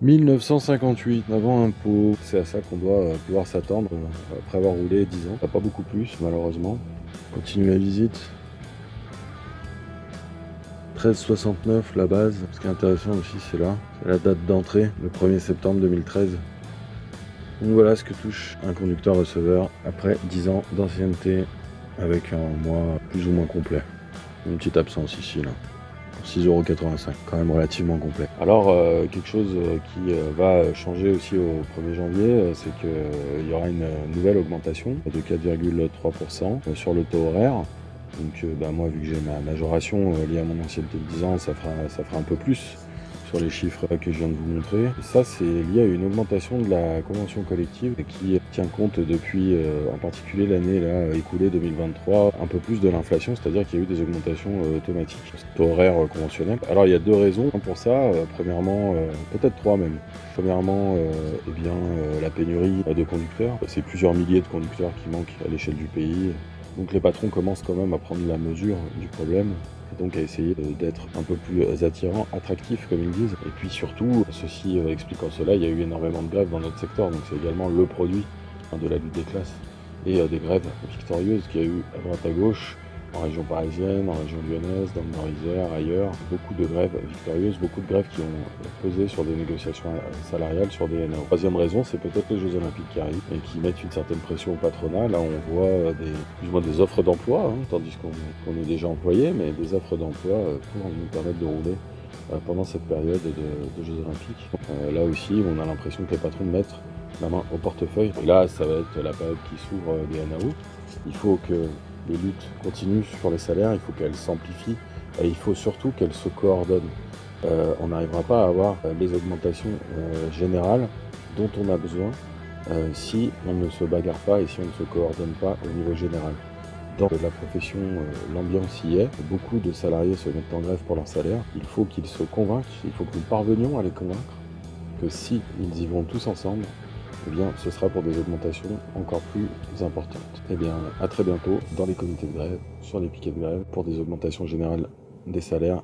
1958, avant impôt, c'est à ça qu'on doit pouvoir s'attendre après avoir roulé 10 ans. Pas beaucoup plus, malheureusement. Continue la visite. 13,69 la base. Ce qui est intéressant aussi, c'est là, c'est la date d'entrée, le 1er septembre 2013. Donc voilà ce que touche un conducteur-receveur après 10 ans d'ancienneté avec un mois plus ou moins complet. Une petite absence ici, là. 6,85 €, quand même relativement complet. Alors, quelque chose qui va changer aussi au 1er janvier, c'est qu'il y aura une nouvelle augmentation de 4,3% sur le taux horaire. Donc, moi, vu que j'ai ma majoration liée à mon ancienneté de 10 ans, ça fera un peu plus sur les chiffres que je viens de vous montrer. Et ça, c'est lié à une augmentation de la convention collective qui tient compte depuis, en particulier l'année écoulée 2023, un peu plus de l'inflation, c'est-à-dire qu'il y a eu des augmentations automatiques, taux horaire conventionnel. Alors, il y a deux raisons pour ça. Premièrement, peut-être trois même. Premièrement, la pénurie de conducteurs. C'est plusieurs milliers de conducteurs qui manquent à l'échelle du pays. Donc les patrons commencent quand même à prendre la mesure du problème et donc à essayer d'être un peu plus attirants, attractifs comme ils disent. Et puis surtout, ceci expliquant cela, il y a eu énormément de grèves dans notre secteur, donc c'est également le produit de la lutte des classes et des grèves victorieuses qu'il y a eu à droite à gauche, en région parisienne, en région lyonnaise, dans le Nord-Isère, ailleurs. Beaucoup de grèves victorieuses, beaucoup de grèves qui ont pesé sur des négociations salariales, sur des NAO. Troisième raison, c'est peut-être les Jeux Olympiques qui arrivent et qui mettent une certaine pression au patronat. Là, on voit plus ou moins des offres d'emploi, tandis qu'on est déjà employé, mais des offres d'emploi pour nous permettre de rouler pendant cette période de Jeux Olympiques. Là aussi, on a l'impression que les patrons mettent la main au portefeuille. Et là, ça va être la période qui s'ouvre des NAO. Il faut que les luttes continuent sur les salaires, il faut qu'elles s'amplifient et il faut surtout qu'elles se coordonnent. On n'arrivera pas à avoir les augmentations générales dont on a besoin si on ne se bagarre pas et si on ne se coordonne pas au niveau général. Dans la profession, l'ambiance y est. Beaucoup de salariés se mettent en grève pour leur salaire. Il faut qu'ils se convainquent, il faut que nous parvenions à les convaincre que si ils y vont tous ensemble, eh bien, ce sera pour des augmentations encore plus importantes. Eh bien, à très bientôt dans les comités de grève, sur les piquets de grève, pour des augmentations générales des salaires